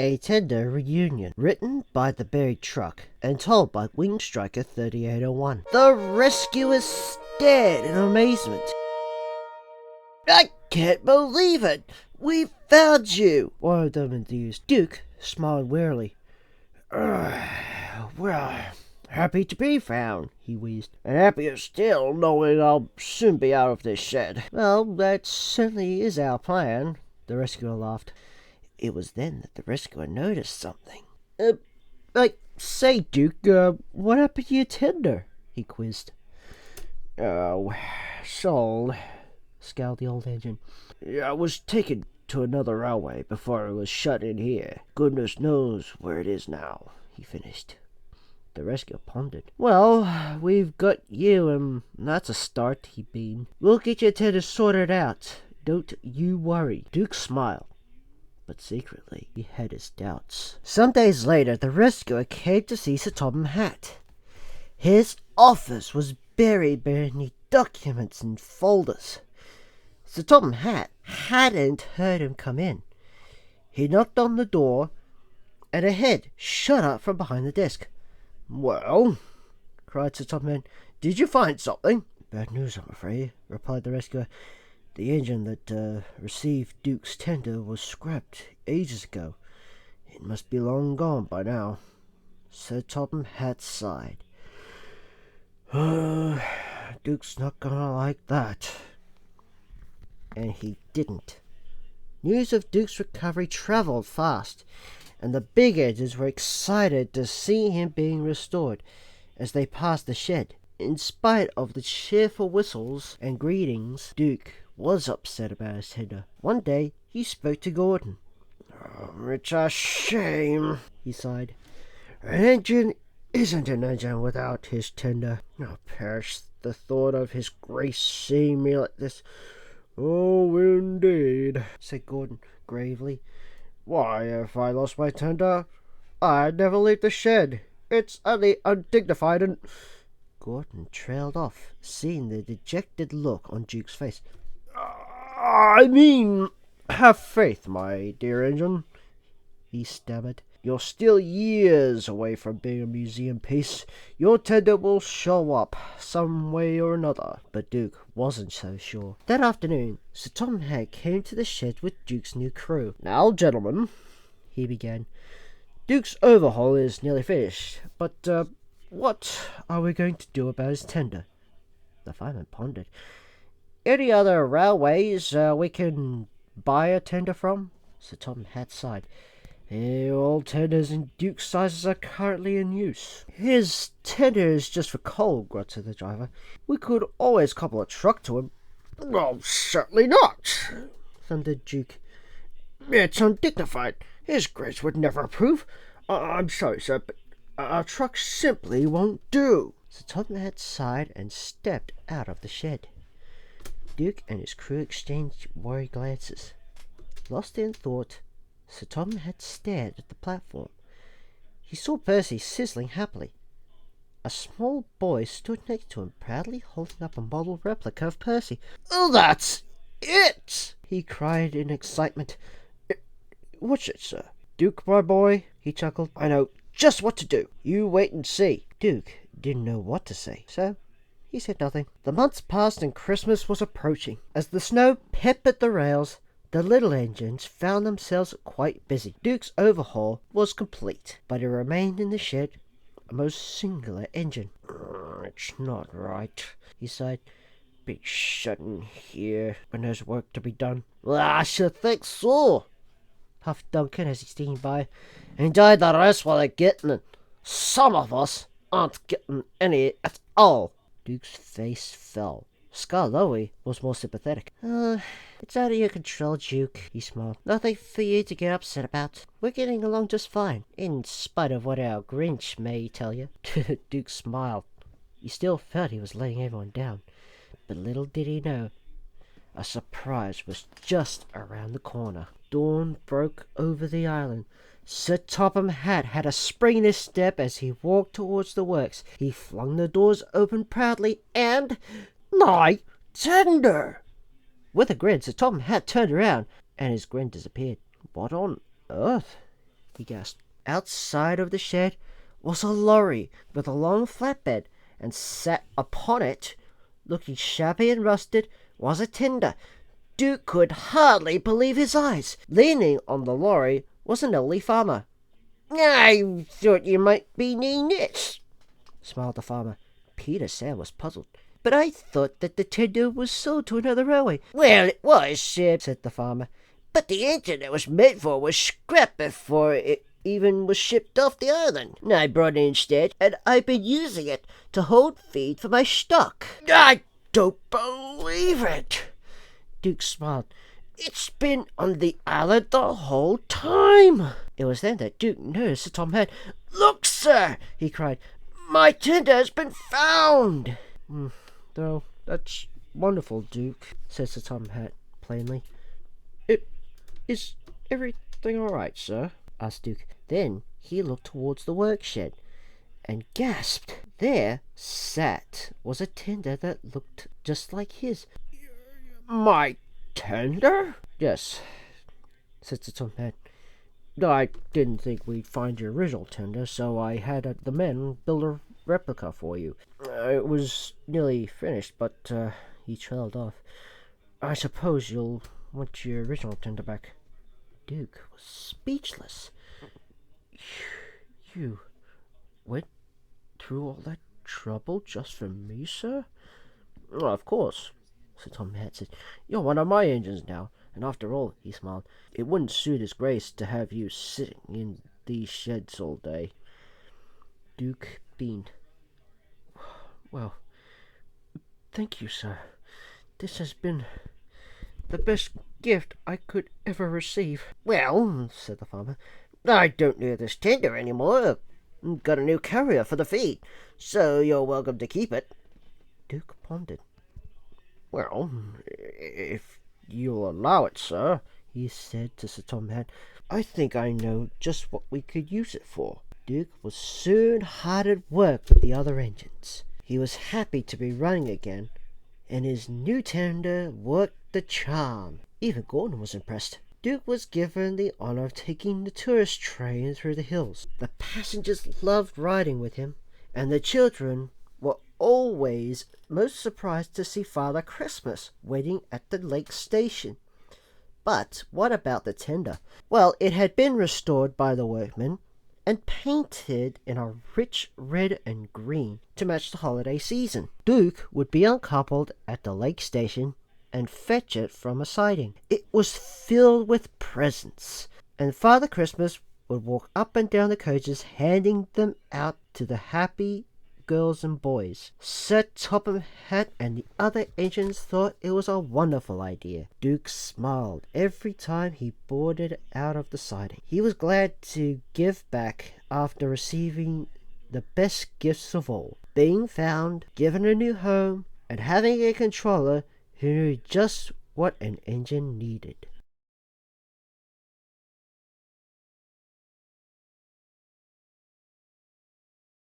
A Tender Reunion, written by the Buried Truck and told by Wing Striker 3801. The rescuers stared in amazement. "I can't believe it! We found you!" one of them enthused. Duke smiled wearily. "Well, happy to be found," he wheezed. "And happier still knowing I'll soon be out of this shed." "Well, that certainly is our plan," the rescuer laughed. It was then that the rescuer noticed something. Say, Duke, what happened to your tender?" he quizzed. "Oh, sold," scowled the old engine. "I was taken to another railway before it was shut in here. Goodness knows where it is now," he finished. The rescuer pondered. "Well, we've got you, and that's a start," he beamed. "We'll get your tender sorted out. Don't you worry." Duke smiled, but secretly he had his doubts. Some days later, the rescuer came to see Sir Topham Hatt. His office was buried beneath documents and folders. Sir Topham Hatt hadn't heard him come in. He knocked on the door, and a head shot up from behind the desk. "Well," cried Sir Topham Hatt, "did you find something?" "Bad news, I'm afraid," replied the rescuer. "The engine that received Duke's tender was scrapped ages ago. It must be long gone by now." Sir Topham Hatt sighed. "Duke's not gonna like that." And he didn't. News of Duke's recovery travelled fast, and the big engines were excited to see him being restored as they passed the shed. In spite of the cheerful whistles and greetings, Duke was upset about his tender. One day he spoke to Gordon. "It's a shame," he sighed. "An engine isn't an engine without his tender. Perish the thought of his grace seeing me like this." "Oh, indeed," said Gordon gravely. "Why, if I lost my tender, I'd never leave the shed. It's only undignified and—" Gordon trailed off, seeing the dejected look on Duke's face. "I mean, have faith, my dear engine," he stammered. "You're still years away from being a museum piece. Your tender will show up some way or another." But Duke wasn't so sure. That afternoon, Sir Topham Hatt came to the shed with Duke's new crew. "Now, gentlemen," he began, "Duke's overhaul is nearly finished, but what are we going to do about his tender?" The fireman pondered. "Any other railways we can buy a tender from?" Sir Topham Hatt sighed. "All tenders in Duke's sizes are currently in use." "His tender is just for coal," grunted the driver. "We could always couple a truck to him." "Well, certainly not," thundered Duke. "It's undignified. His grace would never approve. I'm sorry, sir, but a truck simply won't do." Sir Topham Hatt sighed and stepped out of the shed. Duke and his crew exchanged worried glances. Lost in thought, Sir Topham Hatt stared at the platform. He saw Percy sizzling happily. A small boy stood next to him, proudly holding up a model replica of Percy. "Oh, that's it!" he cried in excitement. "What's it, sir?" "Duke, my boy," he chuckled, "I know just what to do. You wait and see." Duke didn't know what to say, so he said nothing. The months passed and Christmas was approaching. As the snow peppered the rails, the little engines found themselves quite busy. Duke's overhaul was complete, but it remained in the shed a most singular engine. "It's not right," he sighed. "Be shut in here when there's work to be done." "Well, I should think so," puffed Duncan as he steamed by. "Enjoy the rest while they're getting it. Some of us aren't getting any at all." Duke's face fell. Skarloey was more sympathetic. It's out of your control, Duke," he smiled. "Nothing for you to get upset about. We're getting along just fine, in spite of what our Grinch may tell you." Duke smiled. He still felt he was letting everyone down. But little did he know, a surprise was just around the corner. Dawn broke over the island. Sir Topham Hatt had a spring in his step as he walked towards the works. He flung the doors open proudly and— "My tender!" With a grin, Sir Topham Hatt turned around, and his grin disappeared. "What on earth?" he gasped. Outside of the shed was a lorry with a long flatbed, and sat upon it, looking shabby and rusted, was a tender. Duke could hardly believe his eyes. Leaning on the lorry was an elderly farmer. "I thought you might be needing this," smiled the farmer. Peter Sam was puzzled. "But I thought that the tender was sold to another railway." "Well, it was," said the farmer. "But the engine it was meant for was scrapped before it even was shipped off the island. I brought it instead, and I've been using it to hold feed for my stock." "I don't believe it." Duke smiled. "It's been on the island the whole time." It was then that Duke noticed that Tom had. "Look, sir," he cried. "My tender has been found." "Oh, that's wonderful, Duke," said Sir Tom Hat plainly. Is everything all right, sir?" asked Duke. Then he looked towards the workshed and gasped. There was a tender that looked just like his. "My tender?" "Yes," said Sir Tom Hat. "I didn't think we'd find your original tender, so I had the men build a replica for you. It was nearly finished, but he trailed off. I suppose you'll want your original tender back." Duke was speechless. "You went through all that trouble just for me, sir?" "Of course," said Tom Hanson. "You're one of my engines now, and after all," he smiled, "it wouldn't suit his grace to have you sitting in these sheds all day." Duke beamed. "Well, thank you, sir. This has been the best gift I could ever receive." "Well," said the farmer, "I don't need this tender any more. I've got a new carrier for the feed, so you're welcome to keep it." Duke pondered. "Well, if you'll allow it, sir," he said to Sir Tom Hat, "I think I know just what we could use it for." Duke was soon hard at work with the other engines. He was happy to be running again, and his new tender worked the charm. Even Gordon was impressed. Duke was given the honor of taking the tourist train through the hills. The passengers loved riding with him, and the children were always most surprised to see Father Christmas waiting at the lake station. But what about the tender? Well, it had been restored by the workmen and painted in a rich red and green to match the holiday season. Duke would be uncoupled at the lake station and fetch it from a siding. It was filled with presents, and Father Christmas would walk up and down the coaches handing them out to the happy girls and boys. Sir Topham Hatt and the other engines thought it was a wonderful idea. Duke smiled every time he boarded out of the siding. He was glad to give back after receiving the best gifts of all, being found, given a new home, and having a controller who knew just what an engine needed.